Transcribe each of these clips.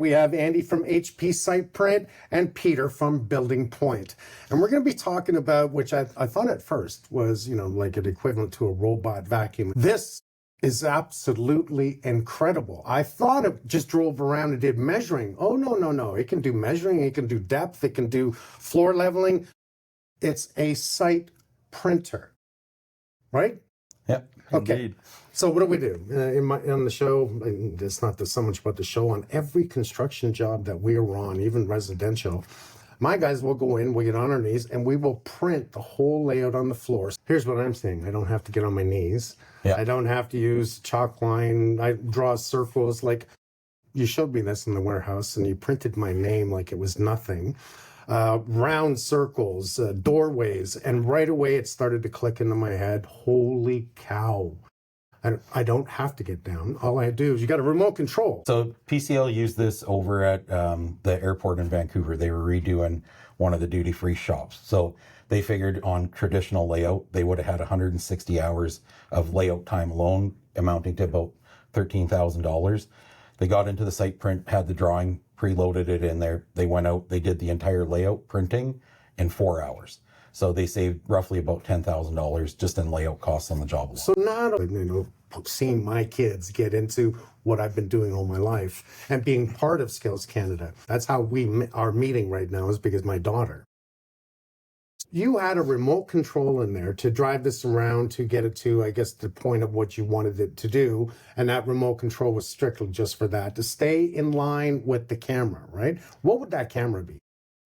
We have Andy from HP SitePrint and Peter from Building Point. And we're going to be talking about, which I thought at first was, like an equivalent to a robot vacuum. This is absolutely incredible. I thought it just drove around and did measuring. Oh, no. It can do measuring, it can do depth, it can do floor leveling. It's a site printer, right? Yep. Okay. Indeed. So what do we do on the show? It's not so much about the show. On every construction job that we are on, even residential, my guys will go in, we get on our knees, and we will print the whole layout on the floor. Here's what I'm saying. I don't have to get on my knees. Yeah. I don't have to use chalk line. I draw circles. Like you showed me this in the warehouse, and you printed my name like it was nothing. Round circles, doorways, and right away it started to click into my head. Holy cow. I don't have to get down. All I do is you got a remote control. So PCL used this over at the airport in Vancouver. They were redoing one of the duty-free shops. So they figured on traditional layout, they would have had 160 hours of layout time alone, amounting to about $13,000. They got into the site print, had the drawing, preloaded it in there. They went out, they did the entire layout printing in 4 hours. So they saved roughly about $10,000 just in layout costs on the job alone. So not only, seeing my kids get into what I've been doing all my life and being part of Skills Canada. That's how we are meeting right now, is because my daughter. You had a remote control in there to drive this around to get it to, I guess, the point of what you wanted it to do. And that remote control was strictly just for that, to stay in line with the camera, right? What would that camera be?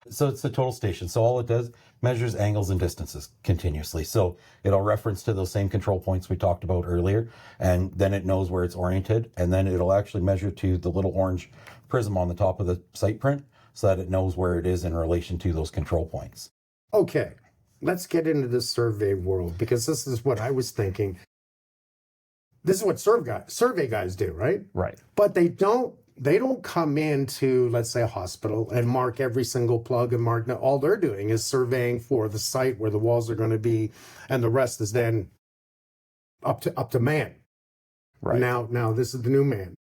So it's the total station. So all it does, measures angles and distances continuously. So it'll reference to those same control points we talked about earlier, and then it knows where it's oriented, and then it'll actually measure to the little orange prism on the top of the site print so that it knows where it is in relation to those control points. Okay, let's get into the survey world, because this is what I was thinking. This is what survey guys do, right? Right. But they don't come into, let's say, a hospital and mark every single plug and mark. Now, all they're doing is surveying for the site where the walls are going to be, and the rest is then up to man. Right. Now this is the new man.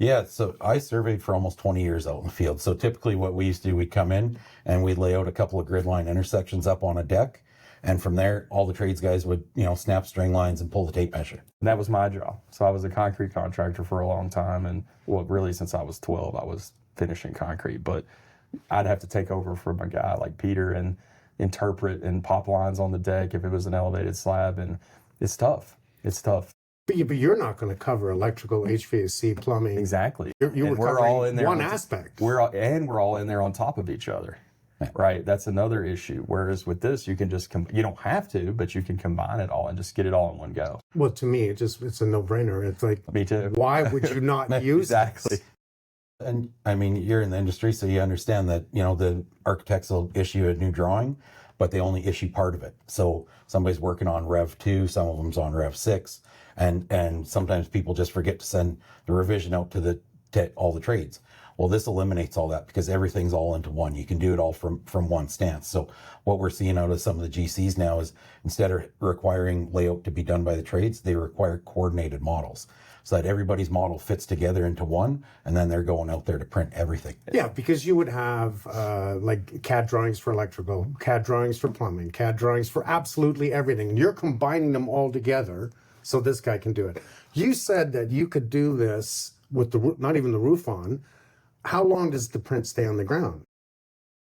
Yeah, so I surveyed for almost 20 years out in the field. So typically what we used to do, we'd come in and we'd lay out a couple of grid line intersections up on a deck. And from there, all the trades guys would, snap string lines and pull the tape measure. And that was my job. So I was a concrete contractor for a long time. And really since I was 12, I was finishing concrete. But I'd have to take over from a guy like Peter and interpret and pop lines on the deck if it was an elevated slab. And it's tough. It's tough. But you're not going to cover electrical, HVAC, plumbing. Exactly. We're all in there one aspect. We're all in there on top of each other. Right. That's another issue. Whereas with this, you can just, you don't have to, but you can combine it all and just get it all in one go. Well, to me, it's a no-brainer. It's like, me too. Why would you not use exactly. this? And I mean, you're in the industry, so you understand that, the architects will issue a new drawing, but they only issue part of it. So somebody's working on Rev 2, some of them's on Rev 6, and sometimes people just forget to send the revision out to all the trades. Well, this eliminates all that because everything's all into one. You can do it all from one stance. So what we're seeing out of some of the GCs now is instead of requiring layout to be done by the trades, they require coordinated models so that everybody's model fits together into one, and then they're going out there to print everything. Yeah, because you would have like CAD drawings for electrical, CAD drawings for plumbing, CAD drawings for absolutely everything. You're combining them all together so this guy can do it. You said that you could do this with not even the roof on. How long does the print stay on the ground?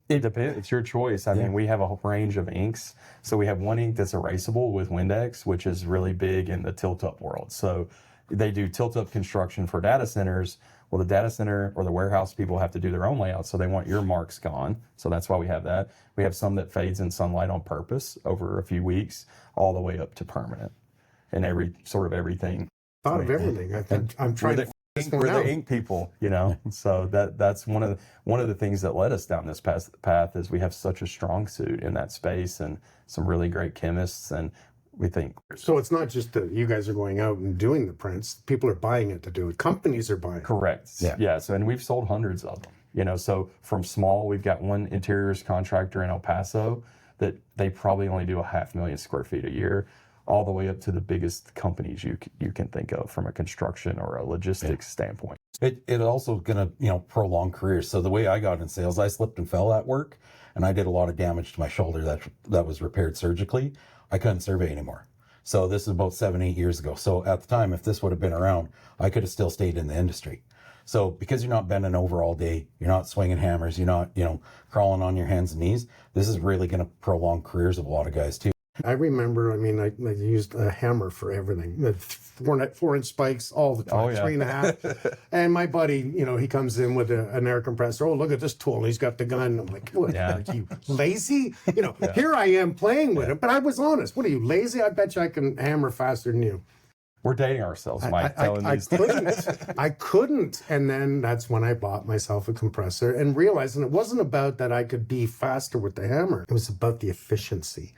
It depends. It's your choice. I mean, we have a whole range of inks. So we have one ink that's erasable with Windex, which is really big in the tilt-up world. So they do tilt-up construction for data centers. Well, the data center or the warehouse people have to do their own layout, so they want your marks gone. So that's why we have that. We have some that fades in sunlight on purpose over a few weeks, all the way up to permanent, and everything. Thought of everything. I'm trying to. We're the ink people, So that's one of the things that led us down this path is we have such a strong suit in that space and some really great chemists, and we think. So it's not just that you guys are going out and doing the prints; people are buying it to do it. Companies are buying. Correct. Yeah. So and we've sold hundreds of them. So from small, we've got one interiors contractor in El Paso that they probably only do 500,000 square feet a year, all the way up to the biggest companies you can think of from a construction or a logistics standpoint. It also gonna, prolong careers. So the way I got in sales, I slipped and fell at work, and I did a lot of damage to my shoulder that was repaired surgically. I couldn't survey anymore. So this is about 7-8 years ago. So at the time, if this would have been around, I could have still stayed in the industry. So because you're not bending over all day, you're not swinging hammers, you're not, crawling on your hands and knees, this is really going to prolong careers of a lot of guys too. I remember, I used a hammer for everything. 4-inch spikes all the time, Oh, yeah. 3.5. And my buddy, he comes in with an air compressor. Oh, look at this tool. And he's got the gun. I'm like, what, like, you lazy? Here I am playing with it. But I was honest. What are you, lazy? I bet you I can hammer faster than you. We're dating ourselves, Mike. I couldn't. And then that's when I bought myself a compressor and realized, and it wasn't about that I could be faster with the hammer. It was about the efficiency.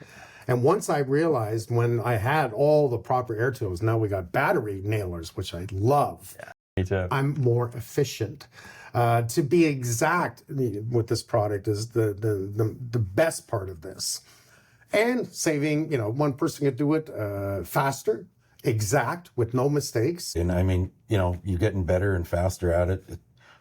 And once I realized, when I had all the proper air tools, now we got battery nailers, which I love. Yeah, me too. I'm more efficient. To be exact with this product is the best part of this. And saving, one person could do it faster, exact, with no mistakes. And you're getting better and faster at it.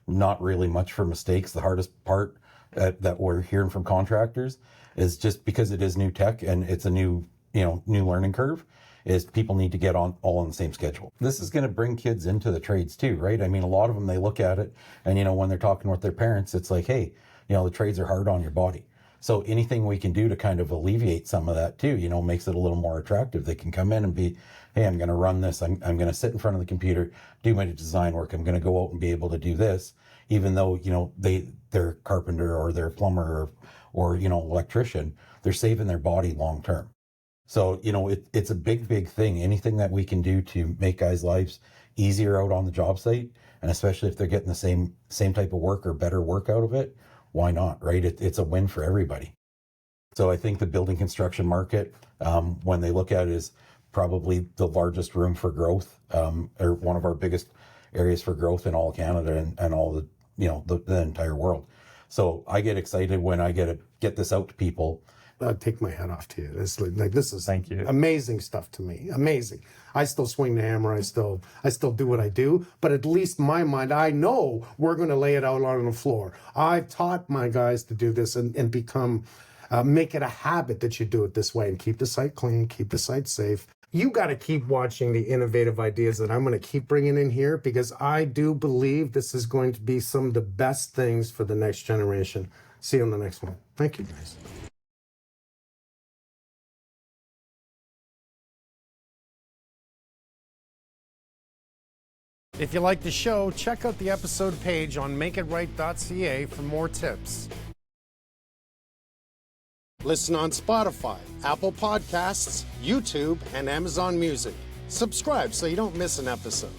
Not really much for mistakes. The hardest part that we're hearing from contractors is, just because it is new tech and it's a new learning curve, is people need to get on all on the same schedule. This is going to bring kids into the trades too, right? A lot of them, they look at it and, when they're talking with their parents, it's like, hey, the trades are hard on your body. So anything we can do to kind of alleviate some of that too, makes it a little more attractive. They can come in and be, hey, I'm going to run this. I'm going to sit in front of the computer, do my design work. I'm going to go out and be able to do this, even though, they're a carpenter or they're a plumber or electrician. They're saving their body long term. So, it's a big thing. Anything that we can do to make guys' lives easier out on the job site, and especially if they're getting the same type of work or better work out of it, why not, right? It's a win for everybody. So I think the building construction market, when they look at it, is probably the largest room for growth, or one of our biggest areas for growth in all Canada and all the, the entire world. So I get excited when I get this out to people. I'd take my hat off to you. It's like this is Thank you. Amazing stuff to me. Amazing. I still swing the hammer. I still do what I do. But at least in my mind, I know we're going to lay it out on the floor. I've taught my guys to do this and become, make it a habit that you do it this way and keep the site clean, keep the site safe. You got to keep watching the innovative ideas that I'm going to keep bringing in here, because I do believe this is going to be some of the best things for the next generation. See you on the next one. Thank you, guys. If you like the show, check out the episode page on makeitright.ca for more tips. Listen on Spotify, Apple Podcasts, YouTube, and Amazon Music. Subscribe so you don't miss an episode.